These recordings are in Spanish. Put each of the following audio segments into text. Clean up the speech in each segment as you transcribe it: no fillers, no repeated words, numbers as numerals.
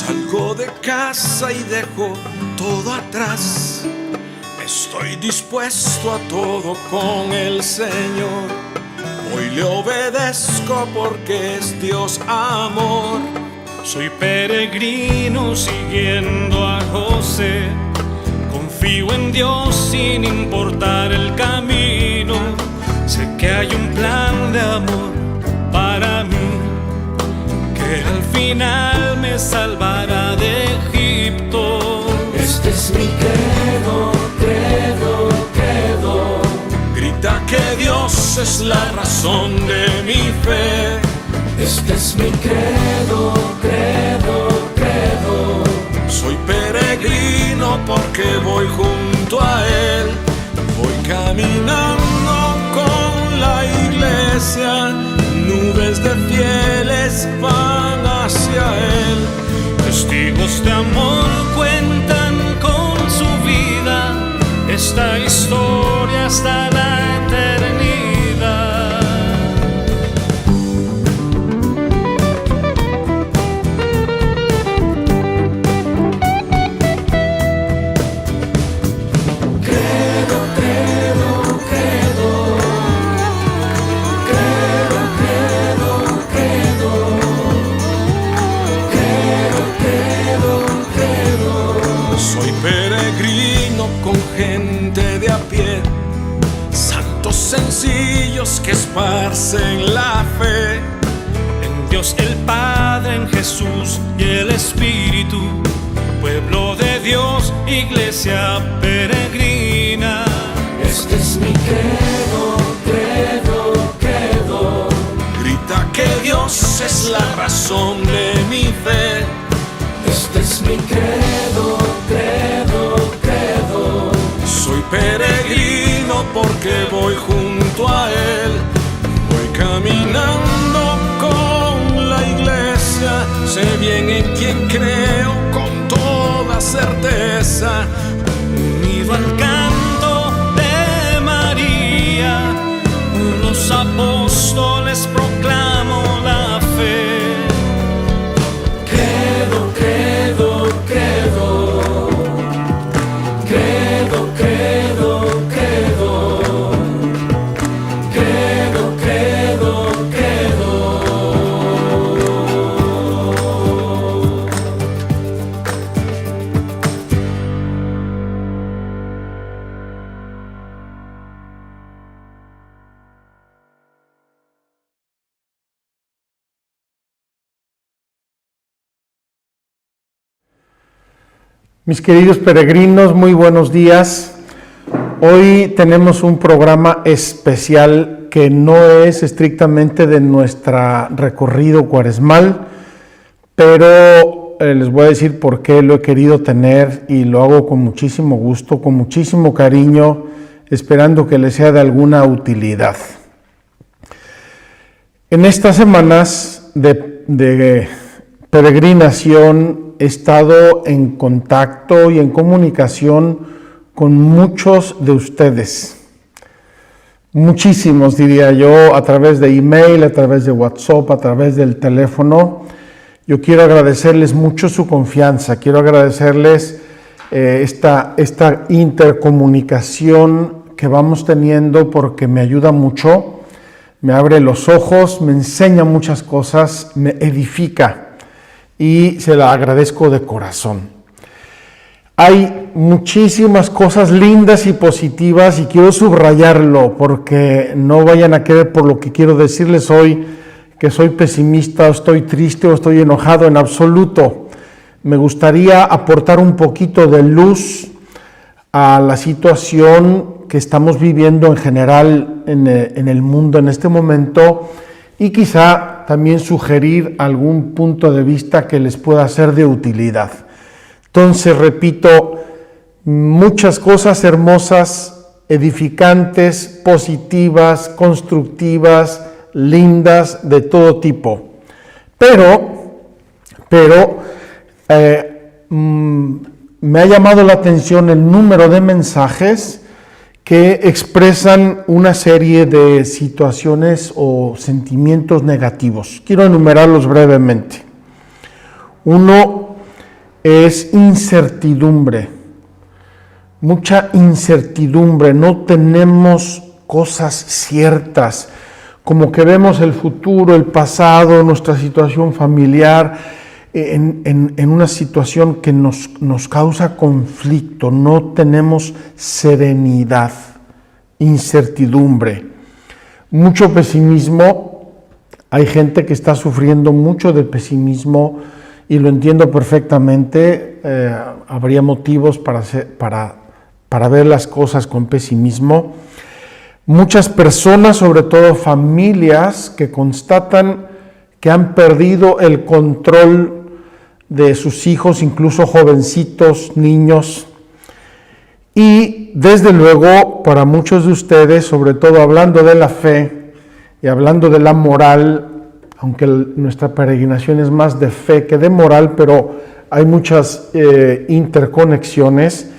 Salgo de casa y dejo todo atrás. Estoy dispuesto a todo con el Señor. Hoy le obedezco porque es Dios amor. Soy peregrino siguiendo a José. Confío en Dios sin importar el camino. Sé que hay un plan de amor para mí, que al final me salvará de Egipto. Este es mi credo, credo, credo. Grita que Dios es la razón de mi fe. Este es mi credo, credo, credo. Soy peregrino porque voy junto a Él. Voy caminando con la iglesia. Nubes de fieles van hacia Él. Testigos de amor cuentan con su vida esta historia hasta la eternidad. Credo, credo, credo. Credo, credo, credo. Credo, credo, credo. Soy peregrino con gente de a pie, santos sencillos que esparcen la fe. En Dios el Padre, en Jesús y el Espíritu, pueblo de Dios, iglesia peregrina. Este es mi credo, credo, credo. Grita que Dios es la razón de mi fe. Este es mi credo, credo, credo. Soy peregrino porque voy junto a Él. Voy caminando con la iglesia. Sé bien en quién creo con toda certeza. Unido al canto de María, los apóstoles proclamo la fe. Credo, credo, credo. Credo, credo, credo. Credo, credo, credo. Mis queridos peregrinos, muy buenos días. Hoy tenemos un programa especial que no es estrictamente de nuestro recorrido cuaresmal, pero les voy a decir por qué lo he querido tener y lo hago con muchísimo gusto, con muchísimo cariño, esperando que les sea de alguna utilidad. En estas semanas de peregrinación he estado en contacto y en comunicación con muchos de ustedes. Muchísimos, diría yo, a través de email, a través de WhatsApp, a través del teléfono. Yo quiero agradecerles mucho su confianza, quiero agradecerles esta intercomunicación que vamos teniendo porque me ayuda mucho, me abre los ojos, me enseña muchas cosas, me edifica. Y se la agradezco de corazón. Hay muchísimas cosas lindas y positivas y quiero subrayarlo porque no vayan a creer por lo que quiero decirles hoy que soy pesimista o estoy triste o estoy enojado, en absoluto. Me gustaría aportar un poquito de luz a la situación que estamos viviendo en general en el mundo en este momento y quizá también sugerir algún punto de vista que les pueda ser de utilidad. Entonces, repito, muchas cosas hermosas, edificantes, positivas, constructivas, lindas, de todo tipo. Pero me ha llamado la atención el número de mensajes que expresan una serie de situaciones o sentimientos negativos. Quiero enumerarlos brevemente. Uno, es incertidumbre, mucha incertidumbre, no tenemos cosas ciertas, como que vemos el futuro, el pasado, nuestra situación familiar, en una situación que nos causa conflicto, no tenemos serenidad, incertidumbre, mucho pesimismo. Hay gente que está sufriendo mucho de pesimismo y lo entiendo perfectamente. Habría motivos para ver las cosas con pesimismo. Muchas personas, sobre todo familias, que constatan que han perdido el control de sus hijos, incluso jovencitos, niños. Y desde luego, para muchos de ustedes, sobre todo hablando de la fe y hablando de la moral, aunque nuestra peregrinación es más de fe que de moral, pero hay muchas interconexiones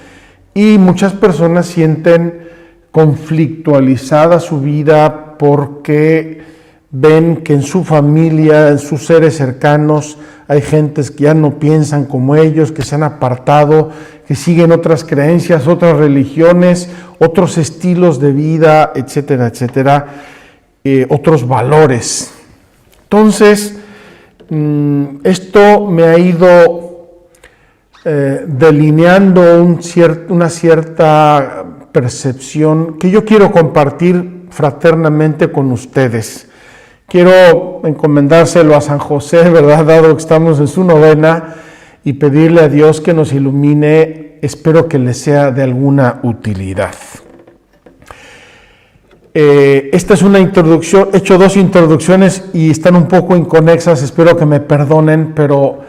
y muchas personas sienten conflictualizada su vida porque ven que en su familia, en sus seres cercanos, hay gentes que ya no piensan como ellos, que se han apartado, que siguen otras creencias, otras religiones, otros estilos de vida, etcétera, etcétera, otros valores. Entonces, esto me ha ido delineando una cierta percepción que yo quiero compartir fraternamente con ustedes. Quiero encomendárselo a San José, ¿verdad? Dado que estamos en su novena, y pedirle a Dios que nos ilumine. Espero que le sea de alguna utilidad. Esta es una introducción, he hecho 2 introducciones y están un poco inconexas, espero que me perdonen, pero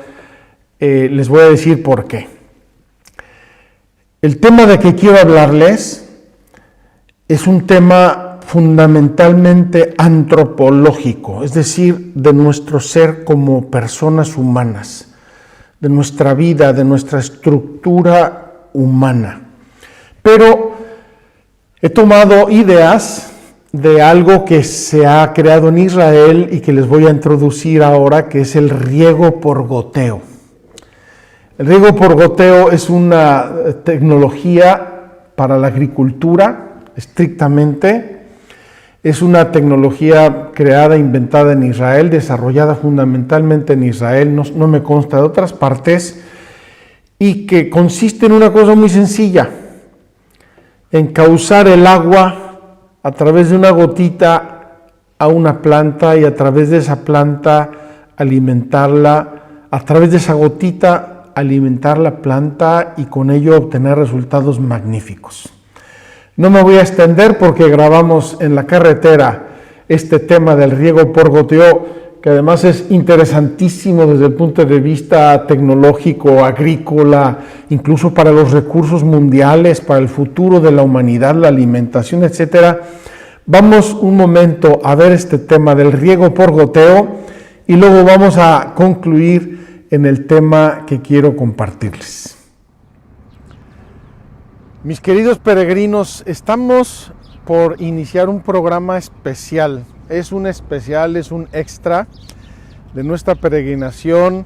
les voy a decir por qué. El tema de que quiero hablarles es un tema fundamentalmente antropológico, es decir, de nuestro ser como personas humanas, de nuestra vida, de nuestra estructura humana. Pero he tomado ideas de algo que se ha creado en Israel y que les voy a introducir ahora, que es el riego por goteo. El riego por goteo es una tecnología para la agricultura, estrictamente. Es una tecnología creada, inventada en Israel, desarrollada fundamentalmente en Israel, no me consta de otras partes, y que consiste en una cosa muy sencilla: encauzar el agua a través de una gotita a una planta, y a través de esa planta alimentarla, a través de esa gotita alimentar la planta, y con ello obtener resultados magníficos. No me voy a extender porque grabamos en la carretera este tema del riego por goteo, que además es interesantísimo desde el punto de vista tecnológico, agrícola, incluso para los recursos mundiales, para el futuro de la humanidad, la alimentación, etcétera. Vamos un momento a ver este tema del riego por goteo y luego vamos a concluir en el tema que quiero compartirles. Mis queridos peregrinos, estamos por iniciar un programa especial. Es un especial, es un extra de nuestra peregrinación,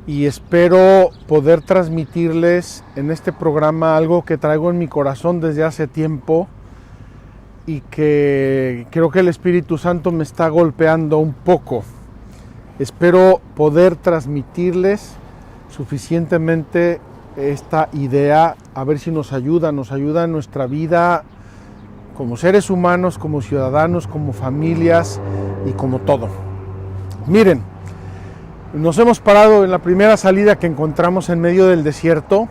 y espero poder transmitirles en este programa algo que traigo en mi corazón desde hace tiempo y que creo que el Espíritu Santo me está golpeando un poco. Espero poder transmitirles suficientemente esta idea, a ver si nos ayuda en nuestra vida como seres humanos, como ciudadanos, como familias y como todo. Miren, nos hemos parado en la primera salida que encontramos en medio del desierto,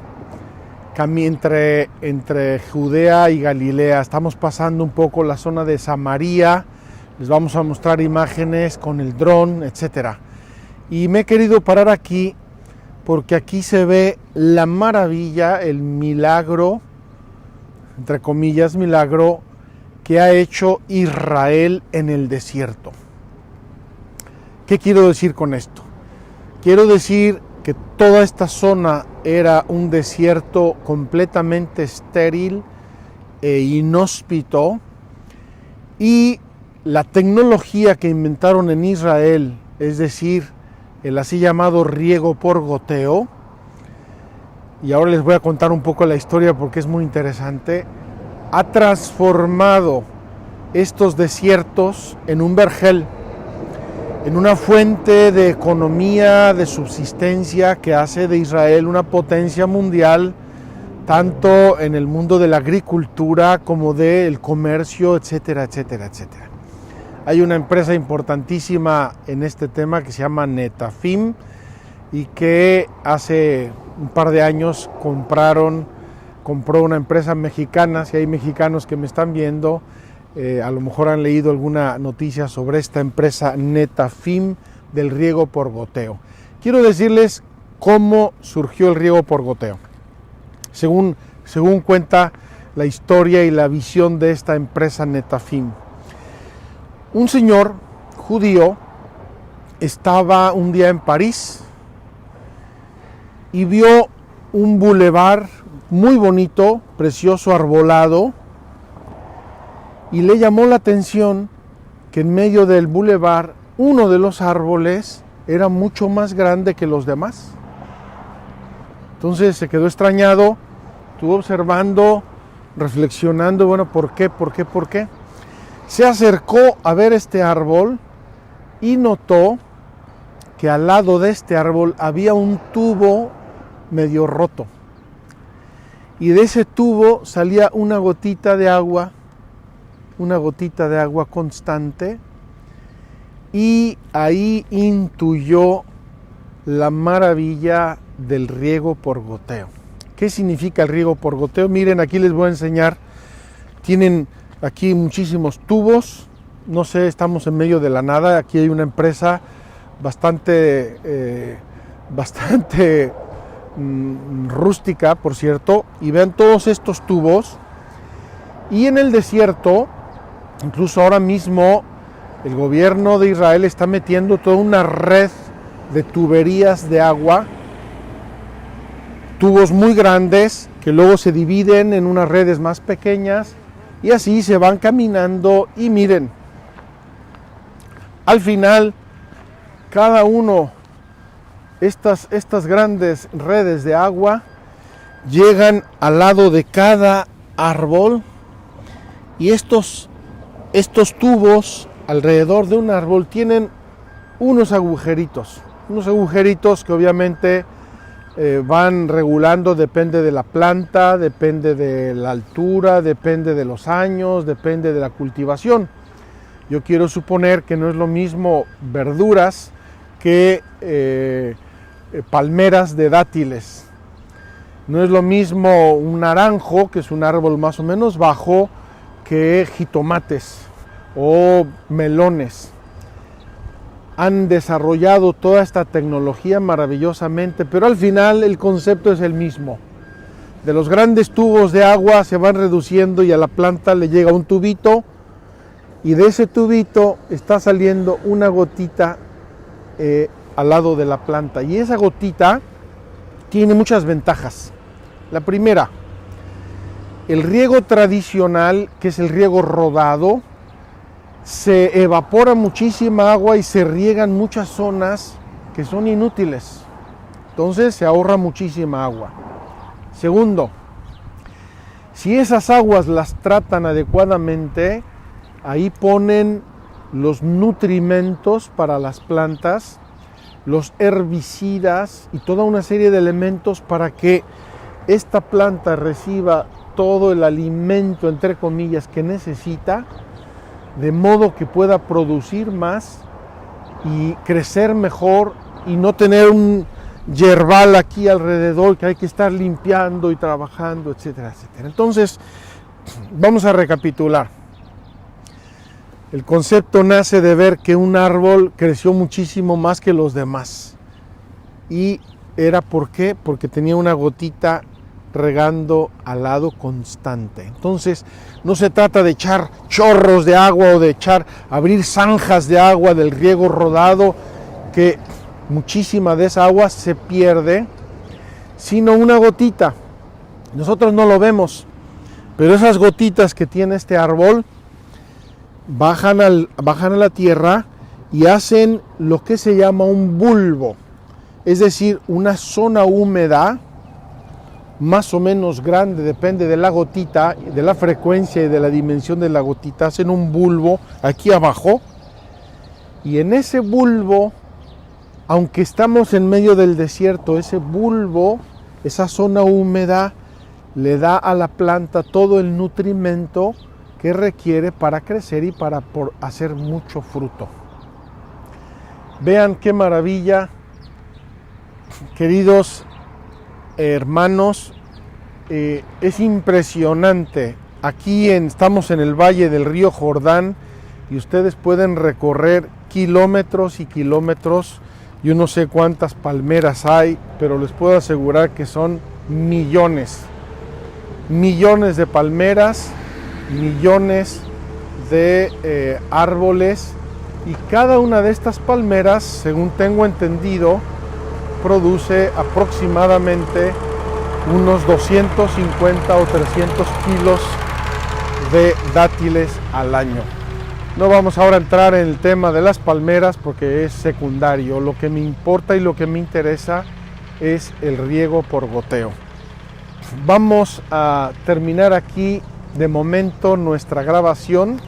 entre Judea y Galilea. Estamos pasando un poco la zona de Samaria, les vamos a mostrar imágenes con el dron, etcétera. Y me he querido parar aquí porque aquí se ve la maravilla, el milagro, entre comillas, milagro, que ha hecho Israel en el desierto. ¿Qué quiero decir con esto? Quiero decir que toda esta zona era un desierto completamente estéril e inhóspito, y la tecnología que inventaron en Israel, es decir, el así llamado riego por goteo, y ahora les voy a contar un poco la historia porque es muy interesante, ha transformado estos desiertos en un vergel, en una fuente de economía, de subsistencia que hace de Israel una potencia mundial, tanto en el mundo de la agricultura como del comercio, etcétera, etcétera, etcétera. Hay una empresa importantísima en este tema que se llama Netafim y que hace un par de años compró una empresa mexicana. Si hay mexicanos que me están viendo, a lo mejor han leído alguna noticia sobre esta empresa Netafim del riego por goteo. Quiero decirles cómo surgió el riego por goteo. Según cuenta la historia y la visión de esta empresa Netafim. Un señor judío estaba un día en París y vio un bulevar muy bonito, precioso, arbolado, y le llamó la atención que en medio del bulevar uno de los árboles era mucho más grande que los demás. Entonces se quedó extrañado, estuvo observando, reflexionando, bueno, ¿por qué? Se acercó a ver este árbol y notó que al lado de este árbol había un tubo medio roto. Y de ese tubo salía una gotita de agua constante, y ahí intuyó la maravilla del riego por goteo. ¿Qué significa el riego por goteo? Miren, aquí les voy a enseñar. Tienen aquí muchísimos tubos. No sé, estamos en medio de la nada. Aquí hay una empresa bastante rústica, por cierto. Y vean todos estos tubos. Y en el desierto, incluso ahora mismo, el gobierno de Israel está metiendo toda una red de tuberías de agua, tubos muy grandes que luego se dividen en unas redes más pequeñas y así se van caminando. Y miren, al final cada uno, estas grandes redes de agua llegan al lado de cada árbol, y estos tubos alrededor de un árbol tienen unos agujeritos que obviamente van regulando, depende de la planta, depende de la altura, depende de los años, depende de la cultivación. Yo quiero suponer que no es lo mismo verduras que palmeras de dátiles. No es lo mismo un naranjo, que es un árbol más o menos bajo, que jitomates o melones. Han desarrollado toda esta tecnología maravillosamente, pero al final el concepto es el mismo. De los grandes tubos de agua se van reduciendo y a la planta le llega un tubito, y de ese tubito está saliendo una gotita al lado de la planta, y esa gotita tiene muchas ventajas. La primera, el riego tradicional, que es el riego rodado, se evapora muchísima agua y se riegan muchas zonas que son inútiles. Entonces se ahorra muchísima agua. Segundo, si esas aguas las tratan adecuadamente, ahí ponen los nutrimentos para las plantas, los herbicidas y toda una serie de elementos para que esta planta reciba todo el alimento, entre comillas, que necesita, de modo que pueda producir más y crecer mejor y no tener un yerbal aquí alrededor que hay que estar limpiando y trabajando, etcétera, etcétera. Entonces, vamos a recapitular. El concepto nace de ver que un árbol creció muchísimo más que los demás. Y era ¿por qué? Porque tenía una gotita regando al lado constante. Entonces, no se trata de echar chorros de agua o de abrir zanjas de agua del riego rodado, que muchísima de esa agua se pierde, sino una gotita. Nosotros no lo vemos, pero esas gotitas que tiene este árbol bajan a la tierra y hacen lo que se llama un bulbo, es decir, una zona húmeda más o menos grande, depende de la gotita, de la frecuencia y de la dimensión de la gotita, hacen un bulbo aquí abajo, y en ese bulbo, aunque estamos en medio del desierto, ese bulbo, esa zona húmeda, le da a la planta todo el nutrimento que requiere para crecer y para hacer mucho fruto. Vean qué maravilla, queridos hermanos, es impresionante. Aquí estamos en el valle del río Jordán y ustedes pueden recorrer kilómetros y kilómetros. Yo no sé cuántas palmeras hay, pero les puedo asegurar que son millones de palmeras, millones de árboles, y cada una de estas palmeras, según tengo entendido, produce aproximadamente unos 250 o 300 kilos de dátiles al año. No vamos ahora a entrar en el tema de las palmeras porque es secundario. Lo que me importa y lo que me interesa es el riego por goteo. Vamos a terminar aquí de momento nuestra grabación.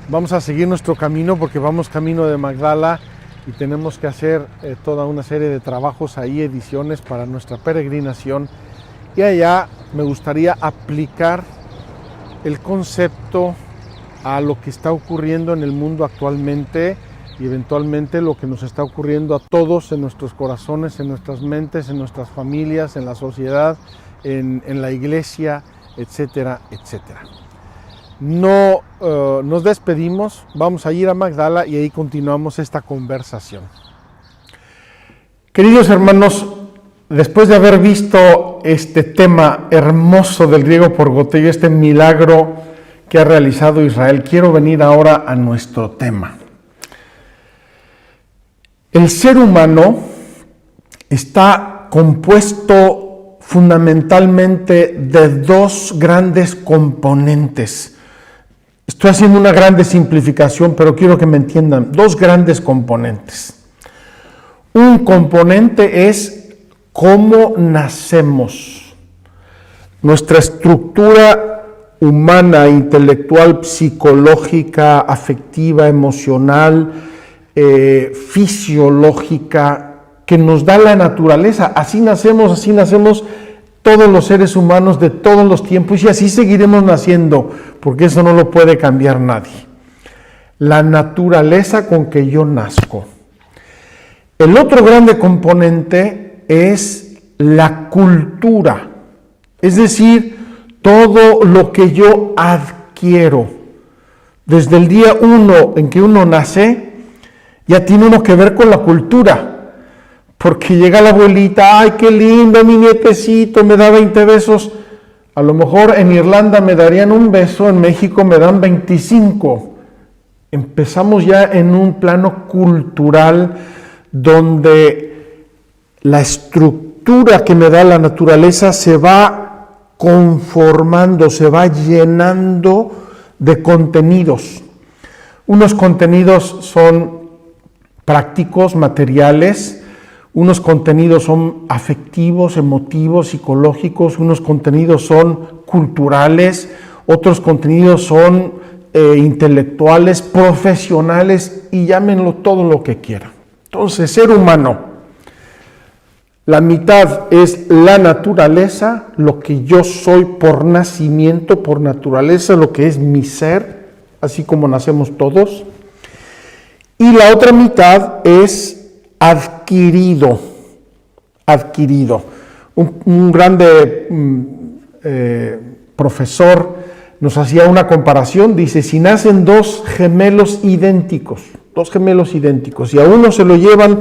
Vamos a seguir nuestro camino porque vamos camino de Magdala y tenemos que hacer toda una serie de trabajos ahí, ediciones para nuestra peregrinación. Y allá me gustaría aplicar el concepto a lo que está ocurriendo en el mundo actualmente y eventualmente lo que nos está ocurriendo a todos en nuestros corazones, en nuestras mentes, en nuestras familias, en la sociedad, en la iglesia, etcétera, etcétera. No nos despedimos, vamos a ir a Magdala y ahí continuamos esta conversación. Queridos hermanos, después de haber visto este tema hermoso del riego por goteo, este milagro que ha realizado Israel, quiero venir ahora a nuestro tema. El ser humano está compuesto fundamentalmente de dos grandes componentes. Estoy haciendo una grande simplificación, pero quiero que me entiendan. Dos grandes componentes. Un componente es cómo nacemos. Nuestra estructura humana, intelectual, psicológica, afectiva, emocional, fisiológica, que nos da la naturaleza. Así nacemos todos los seres humanos de todos los tiempos y así seguiremos naciendo, porque eso no lo puede cambiar nadie. La naturaleza con que yo nazco. El otro grande componente es la cultura, es decir, todo lo que yo adquiero. Desde el día 1 en que uno nace, ya tiene uno que ver con la cultura. Porque llega la abuelita, ¡ay, qué lindo mi nietecito! Me da 20 besos. A lo mejor en Irlanda me darían un beso, en México me dan 25. Empezamos ya en un plano cultural donde la estructura que me da la naturaleza se va conformando, se va llenando de contenidos. Unos contenidos son prácticos, materiales. Unos contenidos son afectivos, emotivos, psicológicos, unos contenidos son culturales, otros contenidos son intelectuales, profesionales y llámenlo todo lo que quieran. Entonces, ser humano, la mitad es la naturaleza, lo que yo soy por nacimiento, por naturaleza, lo que es mi ser, así como nacemos todos, y la otra mitad es adquirido. Un grande profesor nos hacía una comparación, dice, si nacen dos gemelos idénticos, y a uno se lo llevan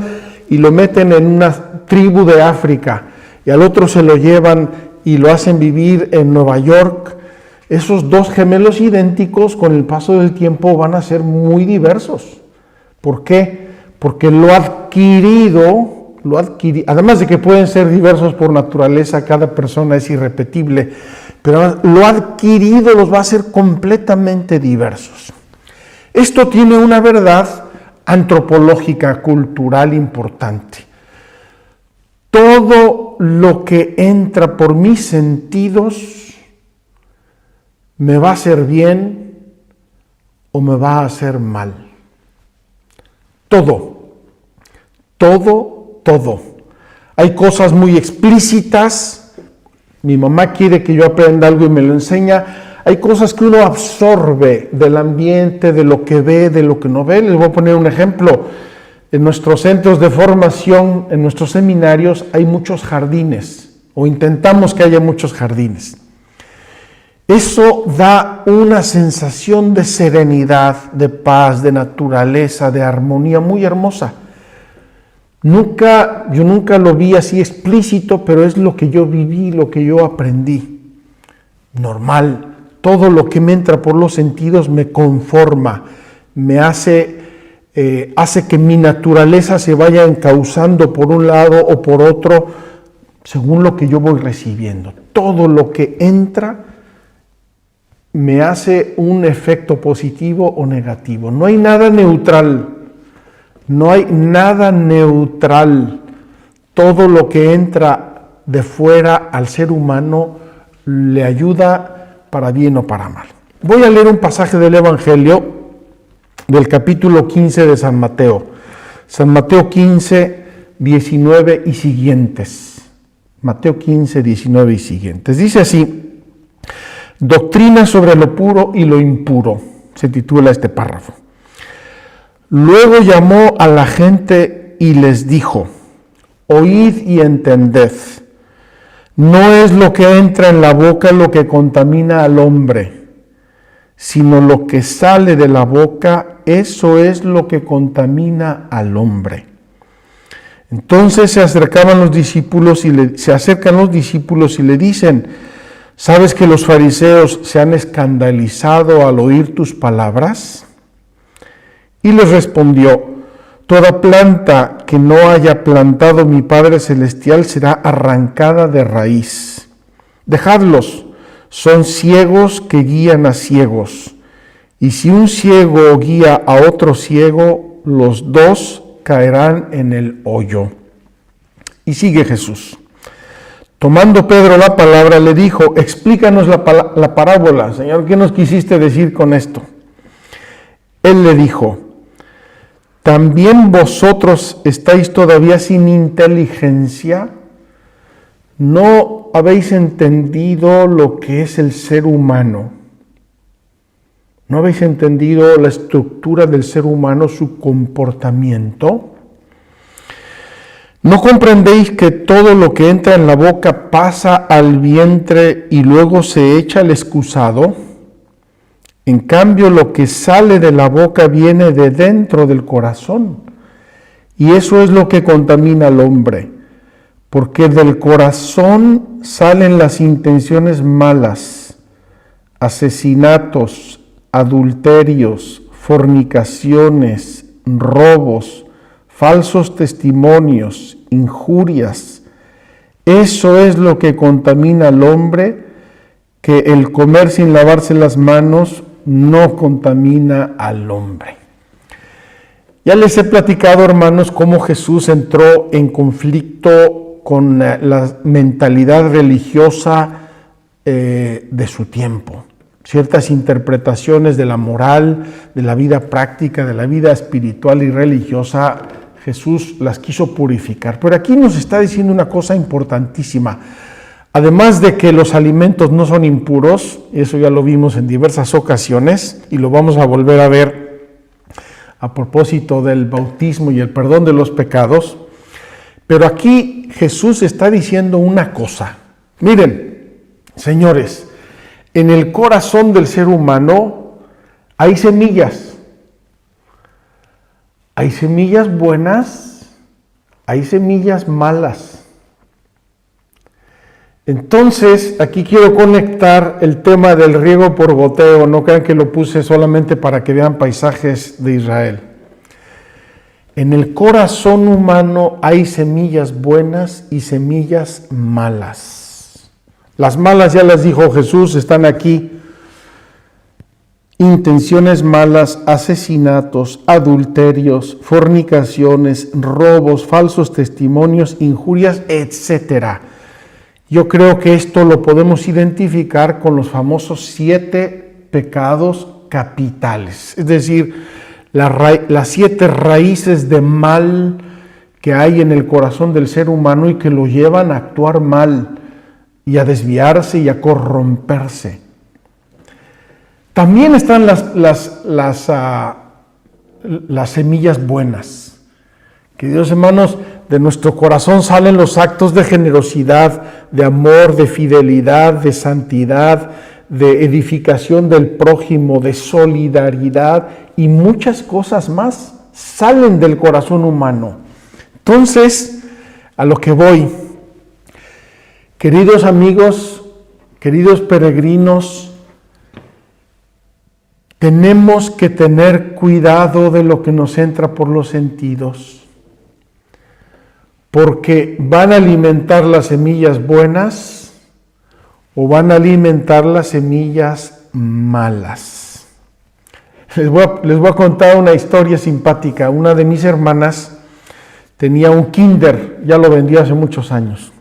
y lo meten en una tribu de África, y al otro se lo llevan y lo hacen vivir en Nueva York, esos dos gemelos idénticos con el paso del tiempo van a ser muy diversos. ¿Por qué? Porque lo adquirido, además de que pueden ser diversos por naturaleza, cada persona es irrepetible, pero lo adquirido los va a hacer completamente diversos. Esto tiene una verdad antropológica, cultural importante. todo lo que entra por mis sentidos me va a hacer bien o me va a hacer mal. Todo. Hay cosas muy explícitas. Mi mamá quiere que yo aprenda algo y me lo enseña. Hay cosas que uno absorbe del ambiente, de lo que ve, de lo que no ve. Les voy a poner un ejemplo. En nuestros centros de formación, en nuestros seminarios, hay muchos jardines, o intentamos que haya muchos jardines. Eso da una sensación de serenidad, de paz, de naturaleza, de armonía muy hermosa. Yo nunca lo vi así explícito, pero es lo que yo viví, lo que yo aprendí. Normal. Todo lo que me entra por los sentidos me conforma, me hace que mi naturaleza se vaya encauzando por un lado o por otro, según lo que yo voy recibiendo. Todo lo que entra me hace un efecto positivo o negativo. No hay nada neutral. Todo lo que entra de fuera al ser humano le ayuda para bien o para mal. Voy a leer un pasaje del Evangelio del capítulo 15 de San Mateo. San Mateo 15, 19 y siguientes. Mateo 15, 19 y siguientes. Dice así: Doctrina sobre lo puro y lo impuro, se titula este párrafo. Luego llamó a la gente y les dijo: Oíd y entended. No es lo que entra en la boca lo que contamina al hombre, sino lo que sale de la boca, eso es lo que contamina al hombre. Entonces se acercan los discípulos y le dicen: ¿Sabes que los fariseos se han escandalizado al oír tus palabras? Y les respondió: Toda planta que no haya plantado mi Padre Celestial será arrancada de raíz. Dejadlos, son ciegos que guían a ciegos. Y si un ciego guía a otro ciego, los dos caerán en el hoyo. Y sigue Jesús. Tomando Pedro la palabra, le dijo: Explícanos la parábola, Señor, ¿qué nos quisiste decir con esto? Él le dijo: ¿También vosotros estáis todavía sin inteligencia? ¿No habéis entendido lo que es el ser humano? ¿No habéis entendido la estructura del ser humano, su comportamiento? ¿No comprendéis que todo lo que entra en la boca pasa al vientre y luego se echa al excusado? En cambio, lo que sale de la boca viene de dentro del corazón, y eso es lo que contamina al hombre, porque del corazón salen las intenciones malas, asesinatos, adulterios, fornicaciones, robos, falsos testimonios, injurias. Eso es lo que contamina al hombre, que el comer sin lavarse las manos no contamina al hombre. Ya les he platicado, hermanos, cómo Jesús entró en conflicto con la mentalidad religiosa de su tiempo. Ciertas interpretaciones de la moral, de la vida práctica, de la vida espiritual y religiosa, Jesús las quiso purificar. Pero aquí nos está diciendo una cosa importantísima. Además de que los alimentos no son impuros, eso ya lo vimos en diversas ocasiones y lo vamos a volver a ver a propósito del bautismo y el perdón de los pecados, pero aquí Jesús está diciendo una cosa. Miren, señores, en el corazón del ser humano hay semillas. Hay semillas buenas, hay semillas malas. Entonces, aquí quiero conectar el tema del riego por goteo. No crean que lo puse solamente para que vean paisajes de Israel. En el corazón humano hay semillas buenas y semillas malas. Las malas, ya las dijo Jesús, están aquí. intenciones malas, asesinatos, adulterios, fornicaciones, robos, falsos testimonios, injurias, etc. Yo creo que esto lo podemos identificar con los famosos 7 pecados capitales, es decir, las 7 raíces de mal que hay en el corazón del ser humano y que lo llevan a actuar mal y a desviarse y a corromperse. También están las semillas buenas. Queridos hermanos, de nuestro corazón salen los actos de generosidad, de amor, de fidelidad, de santidad, de edificación del prójimo, de solidaridad y muchas cosas más salen del corazón humano. Entonces, a lo que voy, queridos amigos, queridos peregrinos, tenemos que tener cuidado de lo que nos entra por los sentidos, porque van a alimentar las semillas buenas o van a alimentar las semillas malas. Les voy a contar una historia simpática. Una de mis hermanas tenía un kinder, ya lo vendió hace muchos años.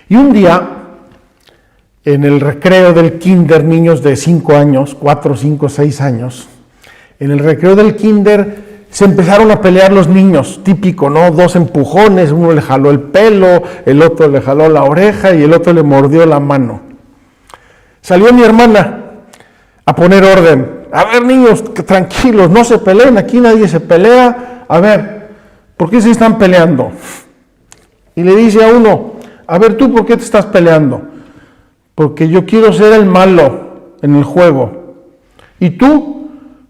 Y un día, en el recreo del kinder, niños de 5 años, 4, 5, 6 años, en el recreo del kinder se empezaron a pelear los niños, típico, ¿no? 2 empujones, uno le jaló el pelo, el otro le jaló la oreja y el otro le mordió la mano. Salió mi hermana a poner orden. A ver, niños, tranquilos, no se peleen, aquí nadie se pelea. A ver, ¿por qué se están peleando? Y le dice a uno, a ver, ¿tú por qué te estás peleando? Porque yo quiero ser el malo en el juego. ¿Y tú?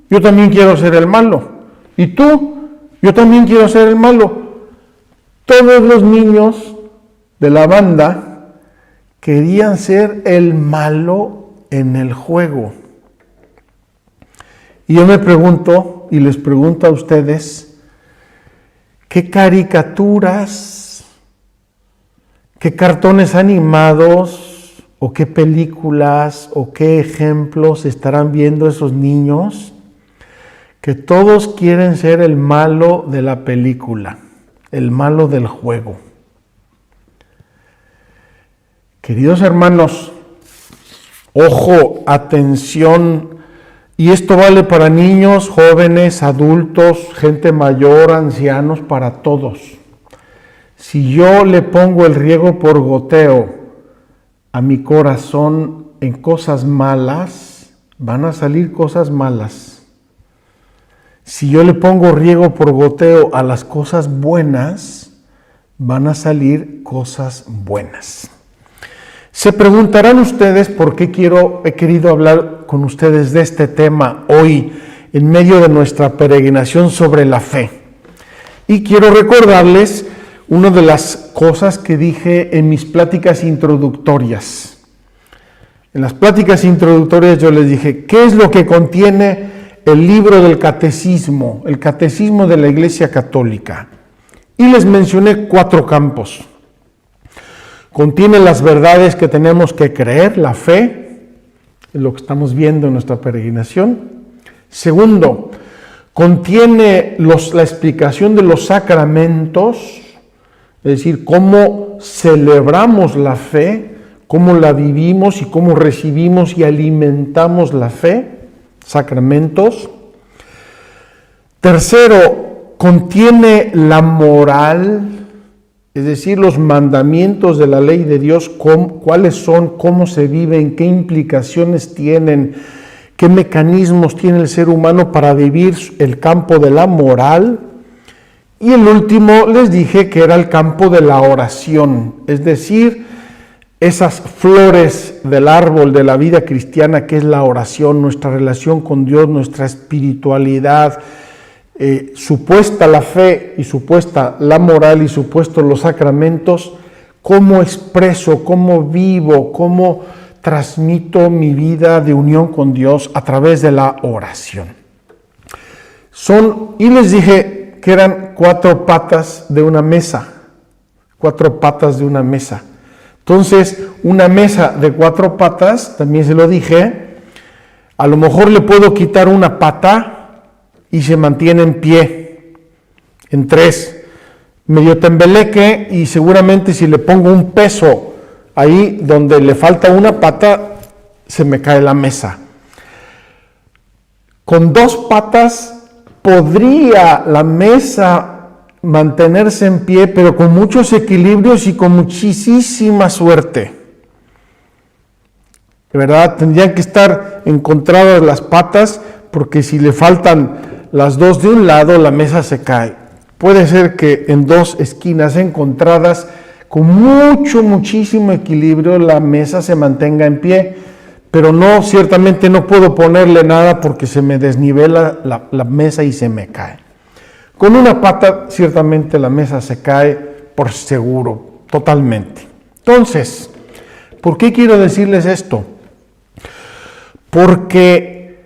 Yo también quiero ser el malo. ¿Y tú? Yo también quiero ser el malo. Todos los niños de la banda querían ser el malo en el juego. Y yo me pregunto, y les pregunto a ustedes, ¿qué caricaturas, qué cartones animados, o qué películas, o qué ejemplos estarán viendo esos niños que todos quieren ser el malo de la película, el malo del juego? Queridos hermanos, ojo, atención, y esto vale para niños, jóvenes, adultos, gente mayor, ancianos, para todos. Si yo le pongo el riego por goteo a mi corazón en cosas malas, van a salir cosas malas. Si yo le pongo riego por goteo a las cosas buenas, van a salir cosas buenas. Se preguntarán ustedes por qué he querido hablar con ustedes de este tema hoy, en medio de nuestra peregrinación sobre la fe. Y quiero recordarles una de las cosas que dije en mis pláticas introductorias. En las pláticas introductorias yo les dije, ¿qué es lo que contiene el libro del catecismo, el catecismo de la Iglesia Católica? Y les mencioné 4 campos. Contiene las verdades que tenemos que creer, la fe, es lo que estamos viendo en nuestra peregrinación. Segundo, contiene la explicación de los sacramentos, es decir, cómo celebramos la fe, cómo la vivimos y cómo recibimos y alimentamos la fe, sacramentos. Tercero, contiene la moral, es decir, los mandamientos de la ley de Dios, cuáles son, cómo se viven, qué implicaciones tienen, qué mecanismos tiene el ser humano para vivir el campo de la moral. Y el último les dije que era el campo de la oración, es decir, esas flores del árbol de la vida cristiana que es la oración, nuestra relación con Dios, nuestra espiritualidad, supuesta la fe y supuesta la moral y supuestos los sacramentos, cómo expreso, cómo vivo, cómo transmito mi vida de unión con Dios a través de la oración. Y les dije que eran 4 patas de una mesa, 4 patas de una mesa. Entonces, una mesa de 4 patas, también se lo dije, A lo mejor le puedo quitar una pata y se mantiene en pie, en 3. Medio tembeleque y seguramente si le pongo un peso ahí donde le falta una pata, se me cae la mesa. Con 2 patas podría la mesa mantenerse en pie, pero con muchos equilibrios y con muchísima suerte. De verdad, tendrían que estar encontradas las patas, porque si le faltan las 2 de un lado, la mesa se cae. Puede ser que en 2 esquinas encontradas, con muchísimo equilibrio, la mesa se mantenga en pie, pero no, ciertamente no puedo ponerle nada porque se me desnivela la mesa y se me cae. Con una pata, ciertamente la mesa se cae por seguro, totalmente. Entonces, ¿por qué quiero decirles esto? Porque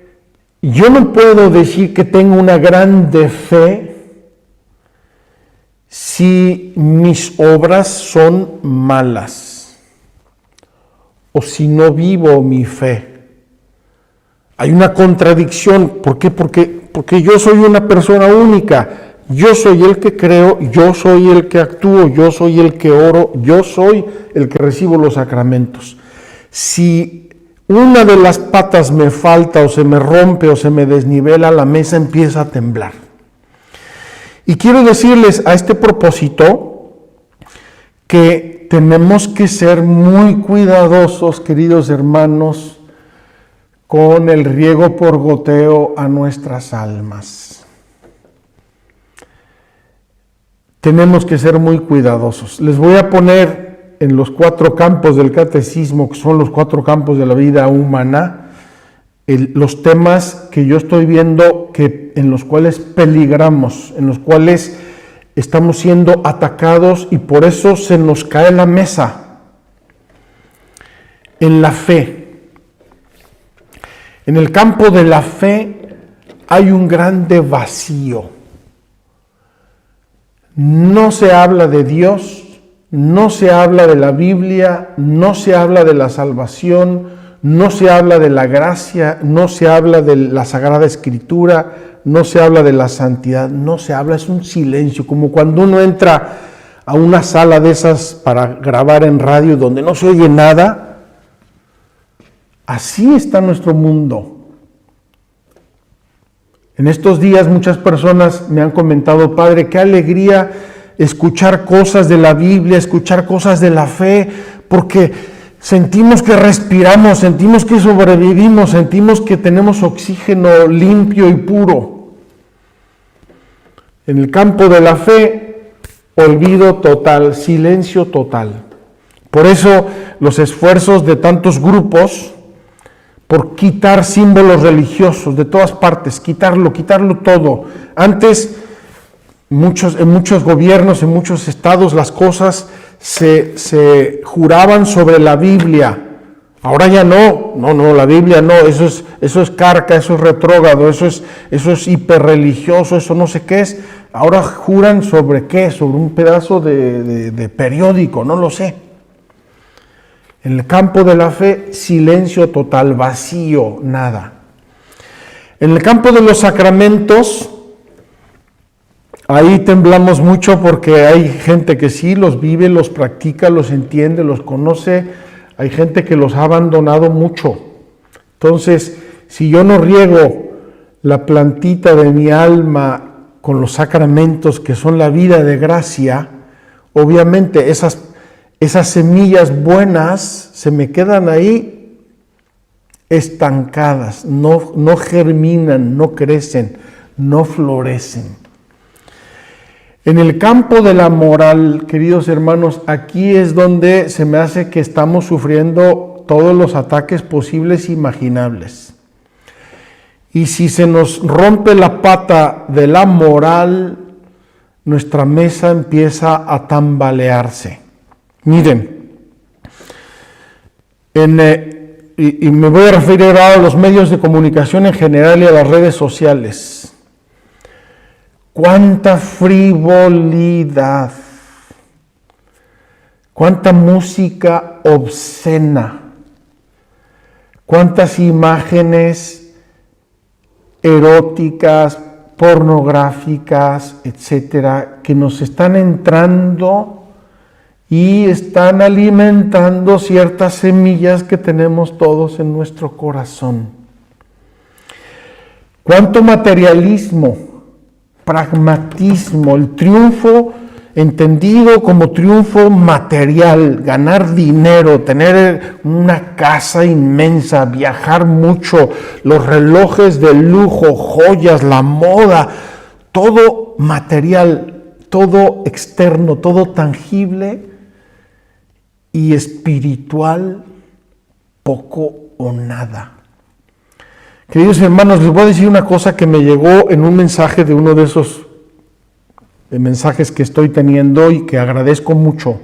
yo no puedo decir que tengo una grande fe si mis obras son malas o si no vivo mi fe. Hay una contradicción. ¿Por qué? Porque yo soy una persona única. Yo soy el que creo, yo soy el que actúo, yo soy el que oro, yo soy el que recibo los sacramentos. Si una de las patas me falta o se me rompe o se me desnivela, la mesa empieza a temblar. Y quiero decirles a este propósito que tenemos que ser muy cuidadosos, queridos hermanos, con el riego por goteo a nuestras almas. Tenemos que ser muy cuidadosos. Les voy a poner en los 4 campos del catecismo, que son los 4 campos de la vida humana, los temas que yo estoy viendo en los cuales peligramos, en los cuales estamos siendo atacados y por eso se nos cae la mesa. En la fe. En el campo de la fe hay un grande vacío. No se habla de Dios, no se habla de la Biblia, no se habla de la salvación, no se habla de la gracia, no se habla de la Sagrada Escritura, no se habla de la santidad, no se habla, es un silencio, como cuando uno entra a una sala de esas para grabar en radio donde no se oye nada. Así está nuestro mundo. En estos días muchas personas me han comentado: Padre, qué alegría escuchar cosas de la Biblia, escuchar cosas de la fe, porque sentimos que respiramos, sentimos que sobrevivimos, sentimos que tenemos oxígeno limpio y puro. En el campo de la fe, olvido total, silencio total. Por eso los esfuerzos de tantos grupos por quitar símbolos religiosos de todas partes, quitarlo todo. Antes, en muchos gobiernos, en muchos estados, las cosas se juraban sobre la Biblia. Ahora ya no, la Biblia no, eso es carca, eso es retrógrado, eso es hiperreligioso, eso no sé qué es. Ahora juran sobre qué, sobre un pedazo de periódico, no lo sé. En el campo de la fe, silencio total, vacío, nada. En el campo de los sacramentos, ahí temblamos mucho porque hay gente que sí los vive, los practica, los entiende, los conoce. Hay gente que los ha abandonado mucho. Entonces, si yo no riego la plantita de mi alma con los sacramentos que son la vida de gracia, obviamente esas semillas buenas se me quedan ahí estancadas, no germinan, no crecen, no florecen. En el campo de la moral, queridos hermanos, aquí es donde se me hace que estamos sufriendo todos los ataques posibles e imaginables. Y si se nos rompe la pata de la moral, nuestra mesa empieza a tambalearse. Miren, y me voy a referir ahora a los medios de comunicación en general y a las redes sociales. ¡Cuánta frivolidad! ¡Cuánta música obscena! ¿Cuántas imágenes eróticas, pornográficas, etcétera, que nos están entrando y están alimentando ciertas semillas que tenemos todos en nuestro corazón. ¿Cuánto materialismo, pragmatismo, el triunfo entendido como triunfo material, ganar dinero, tener una casa inmensa, viajar mucho, los relojes de lujo, joyas, la moda, todo material, todo externo, todo tangible y espiritual, poco o nada? Queridos hermanos, les voy a decir una cosa que me llegó en un mensaje de uno de esos mensajes que estoy teniendo y que agradezco mucho.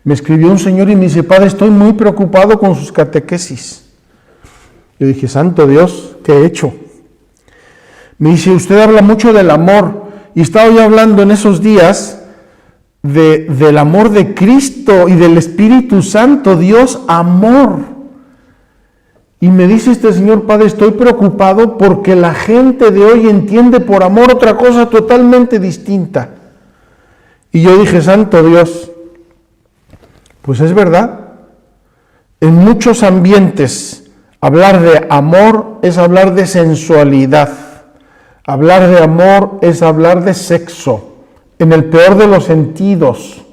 Me escribió un señor y me dice: Padre, estoy muy preocupado con sus catequesis. Yo dije: Santo Dios, ¿qué he hecho? Me dice: usted habla mucho del amor, y estaba yo hablando en esos días del amor de Cristo y del Espíritu Santo, Dios amor. Y me dice este señor: Padre, estoy preocupado porque la gente de hoy entiende por amor otra cosa totalmente distinta. Y yo dije: Santo Dios, pues es verdad. En muchos ambientes hablar de amor es hablar de sensualidad. Hablar de amor es hablar de sexo, en el peor de los sentidos.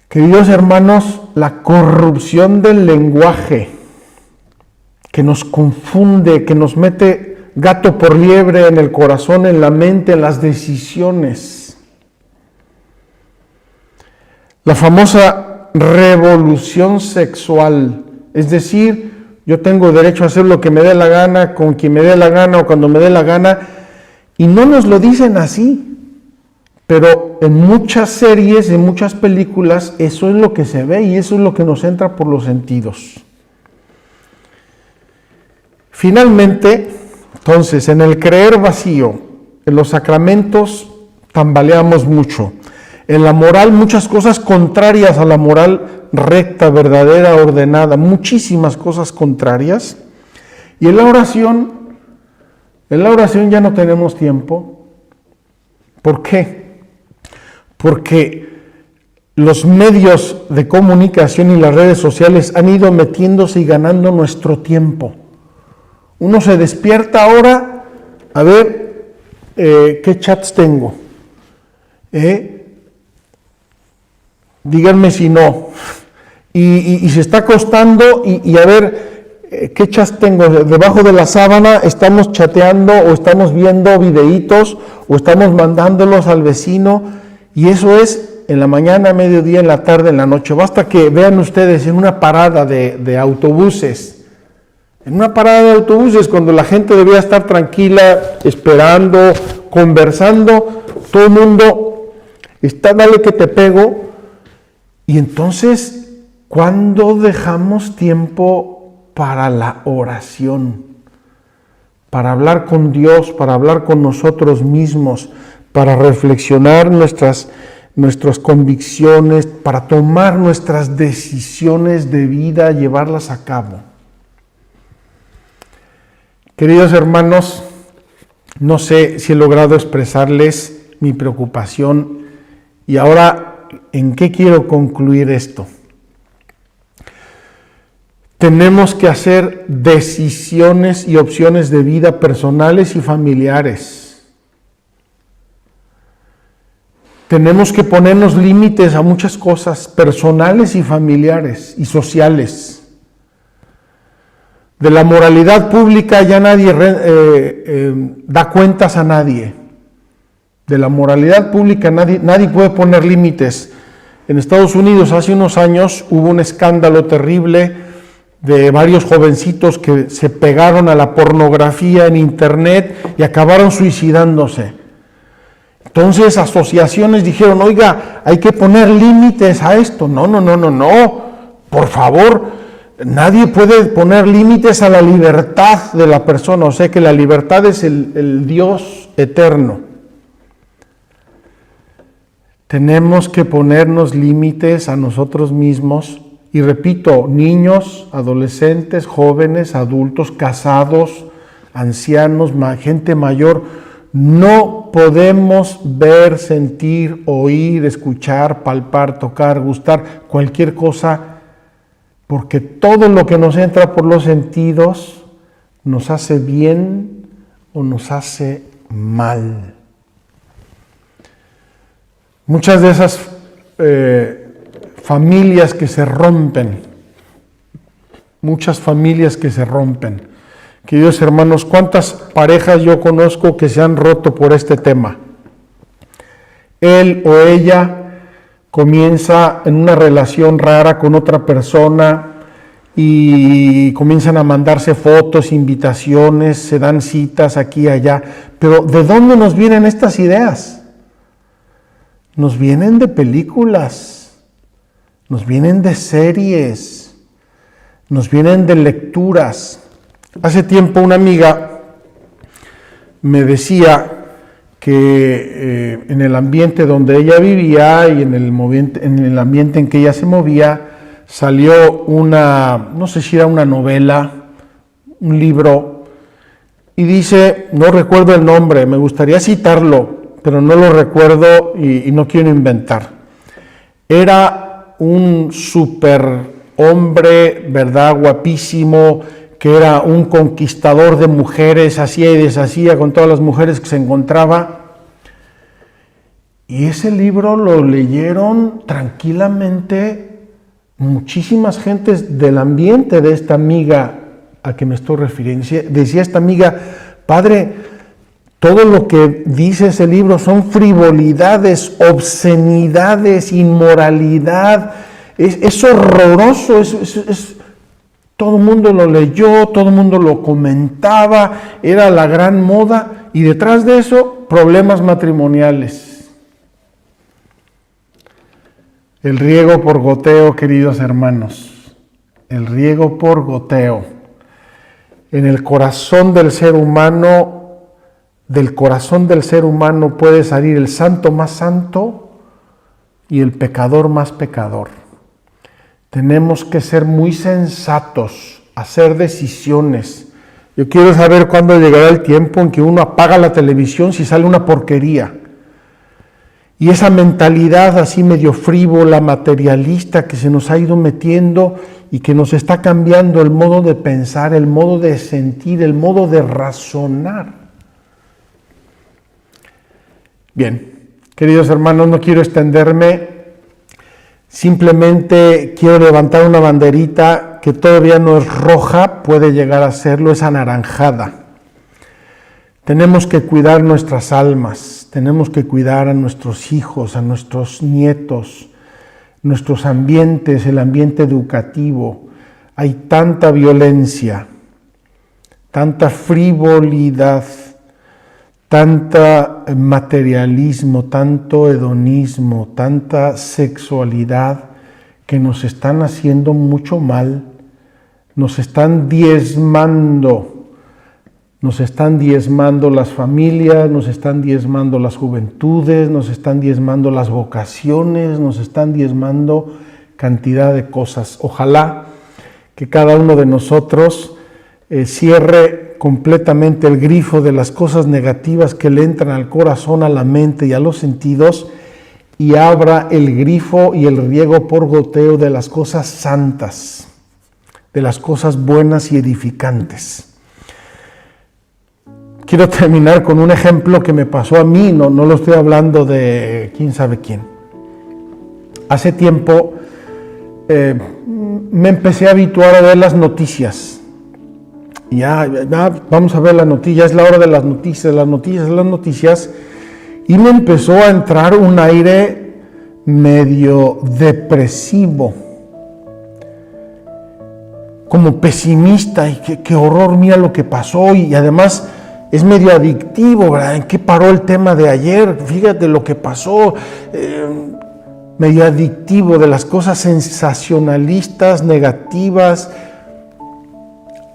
Queridos hermanos, la corrupción del lenguaje que nos confunde, que nos mete gato por liebre en el corazón, en la mente, en las decisiones. La famosa revolución sexual, es decir, yo tengo derecho a hacer lo que me dé la gana, con quien me dé la gana o cuando me dé la gana, y no nos lo dicen así, pero en muchas series, en muchas películas, eso es lo que se ve y eso es lo que nos entra por los sentidos. Finalmente, entonces, en el creer vacío, en los sacramentos tambaleamos mucho. En la moral, muchas cosas contrarias a la moral recta, verdadera, ordenada, muchísimas cosas contrarias. Y en la oración ya no tenemos tiempo. ¿Por qué? Porque los medios de comunicación y las redes sociales han ido metiéndose y ganando nuestro tiempo. Uno se despierta ahora a ver qué chats tengo. Díganme si no. Y se está acostando y a ver qué chats tengo. Debajo de la sábana estamos chateando o estamos viendo videitos o estamos mandándolos al vecino. Y eso es en la mañana, mediodía, en la tarde, en la noche. Basta que vean ustedes en una parada de autobuses. En una parada de autobuses, cuando la gente debía estar tranquila, esperando, conversando, todo el mundo está, dale que te pego. Y entonces, ¿cuándo dejamos tiempo para la oración? Para hablar con Dios, para hablar con nosotros mismos, para reflexionar nuestras convicciones, para tomar nuestras decisiones de vida, llevarlas a cabo. Queridos hermanos, no sé si he logrado expresarles mi preocupación y ahora, ¿en qué quiero concluir esto? Tenemos que hacer decisiones y opciones de vida personales y familiares. Tenemos que ponernos límites a muchas cosas personales y familiares y sociales. De la moralidad pública ya nadie da cuentas a nadie. De la moralidad pública nadie puede poner límites. En Estados Unidos hace unos años hubo un escándalo terrible de varios jovencitos que se pegaron a la pornografía en internet y acabaron suicidándose. Entonces asociaciones dijeron: oiga, hay que poner límites a esto. No, por favor. Nadie puede poner límites a la libertad de la persona, o sea que la libertad es el Dios eterno. Tenemos que ponernos límites a nosotros mismos, y repito, niños, adolescentes, jóvenes, adultos, casados, ancianos, gente mayor. No podemos ver, sentir, oír, escuchar, palpar, tocar, gustar, cualquier cosa, porque todo lo que nos entra por los sentidos nos hace bien o nos hace mal. Muchas de esas familias que se rompen, Queridos hermanos, ¿cuántas parejas yo conozco que se han roto por este tema? Él o ella comienza en una relación rara con otra persona y comienzan a mandarse fotos, invitaciones, se dan citas aquí y allá. Pero ¿de dónde nos vienen estas ideas? Nos vienen de películas, nos vienen de series, nos vienen de lecturas. Hace tiempo una amiga me decía que en el ambiente donde ella vivía y en el ambiente en que ella se movía, salió no sé si era una novela, un libro, y dice, no recuerdo el nombre, me gustaría citarlo, pero no lo recuerdo y no quiero inventar. Era un superhombre, ¿verdad? Guapísimo, que era un conquistador de mujeres, hacía y deshacía con todas las mujeres que se encontraba. Y ese libro lo leyeron tranquilamente muchísimas gentes del ambiente de esta amiga a que me estoy refiriendo. Decía esta amiga, padre, todo lo que dice ese libro son frivolidades, obscenidades, inmoralidad. Es horroroso, todo el mundo lo leyó, todo el mundo lo comentaba, era la gran moda, y detrás de eso, problemas matrimoniales. El riego por goteo, queridos hermanos, el riego por goteo. En el corazón del ser humano, puede salir el santo más santo y el pecador más pecador. Tenemos que ser muy sensatos, hacer decisiones. Yo quiero saber cuándo llegará el tiempo en que uno apaga la televisión si sale una porquería. Y esa mentalidad así medio frívola, materialista, que se nos ha ido metiendo y que nos está cambiando el modo de pensar, el modo de sentir, el modo de razonar. Bien, queridos hermanos, no quiero extenderme. Simplemente quiero levantar una banderita que todavía no es roja, puede llegar a serlo, es anaranjada. Tenemos que cuidar nuestras almas, tenemos que cuidar a nuestros hijos, a nuestros nietos, nuestros ambientes, el ambiente educativo. Hay tanta violencia, tanta frivolidad, tanta materialismo, tanto hedonismo, tanta sexualidad que nos están haciendo mucho mal, nos están diezmando las familias, nos están diezmando las juventudes, nos están diezmando las vocaciones, nos están diezmando cantidad de cosas. Ojalá que cada uno de nosotros cierre completamente el grifo de las cosas negativas que le entran al corazón, a la mente y a los sentidos, y abra el grifo y el riego por goteo de las cosas santas, de las cosas buenas y edificantes. Quiero terminar con un ejemplo que me pasó a mí, no lo estoy hablando de quién sabe quién. Hace tiempo me empecé a habituar a ver las noticias. Ya, vamos a ver la noticia, es la hora de las noticias, y me empezó a entrar un aire medio depresivo, como pesimista, y qué horror, mira lo que pasó, y además es medio adictivo, ¿verdad? ¿En qué paró el tema de ayer? Fíjate lo que pasó, medio adictivo de las cosas sensacionalistas, negativas,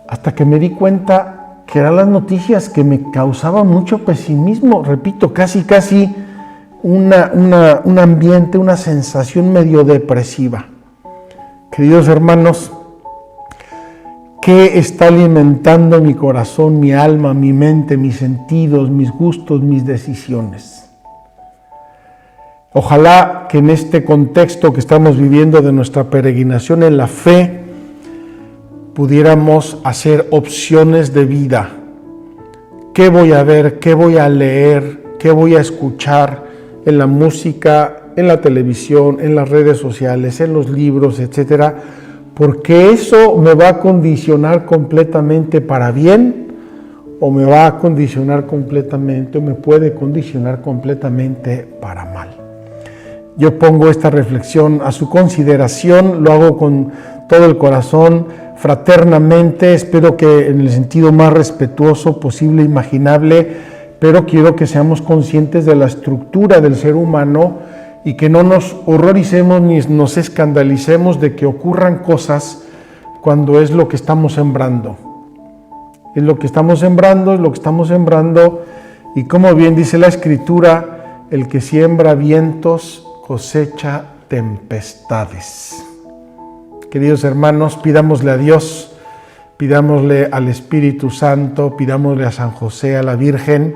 hasta que me di cuenta que eran las noticias que me causaban mucho pesimismo, repito, casi un ambiente, una sensación medio depresiva. Queridos hermanos, ¿Qué está alimentando mi corazón, mi alma, mi mente, mis sentidos, mis gustos, mis decisiones? Ojalá que en este contexto que estamos viviendo de nuestra peregrinación en la fe, pudiéramos hacer opciones de vida. ¿Qué voy a ver? ¿Qué voy a leer? ¿Qué voy a escuchar en la música, en la televisión, en las redes sociales, en los libros, etcétera? Porque eso me va a condicionar completamente para bien, o me va a condicionar completamente, o me puede condicionar completamente para mal. Yo pongo esta reflexión a su consideración, lo hago con todo el corazón, fraternamente, espero que en el sentido más respetuoso posible, imaginable, pero quiero que seamos conscientes de la estructura del ser humano y que no nos horroricemos ni nos escandalicemos de que ocurran cosas cuando es lo que estamos sembrando. Es lo que estamos sembrando, es lo que estamos sembrando, y como bien dice la Escritura, el que siembra vientos cosecha tempestades. Queridos hermanos, pidámosle a Dios, pidámosle al Espíritu Santo, pidámosle a San José, a la Virgen,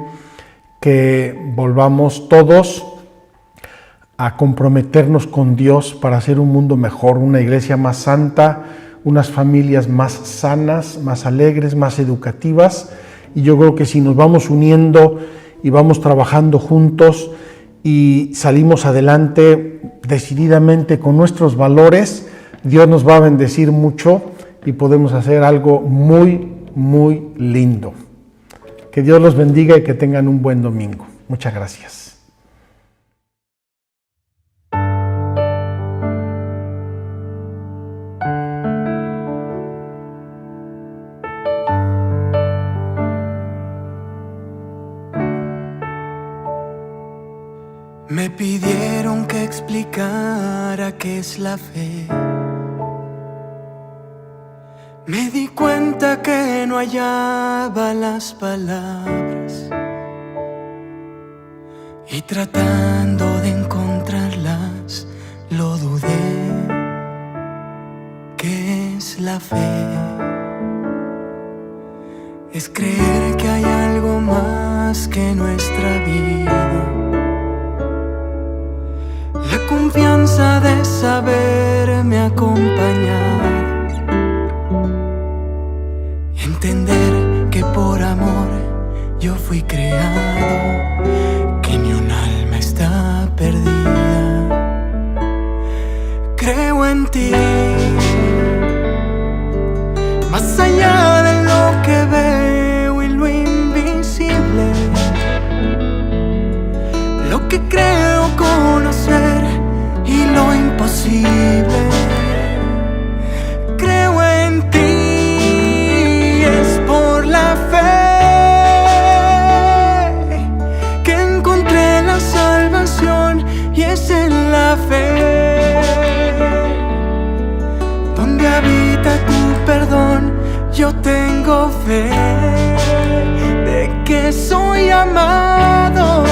que volvamos todos a comprometernos con Dios para hacer un mundo mejor, una iglesia más santa, unas familias más sanas, más alegres, más educativas. Y yo creo que si nos vamos uniendo y vamos trabajando juntos y salimos adelante decididamente con nuestros valores, Dios nos va a bendecir mucho y podemos hacer algo muy, muy lindo. Que Dios los bendiga y que tengan un buen domingo. Muchas gracias. Me pidieron que explicara qué es la fe. Me di cuenta que no hallaba las palabras, y tratando de encontrarlas lo dudé. ¿Qué es la fe? Es creer que hay algo más que nuestra vida, la confianza de saberme acompañar, entender que por amor yo fui creado, que ni un alma está perdida. Creo en ti, más allá de lo que veo y lo invisible, lo que creo conocer y lo imposible. Creo en ti, es por la fe que encontré la salvación, y es en la fe donde habita tu perdón. Yo tengo fe de que soy amado.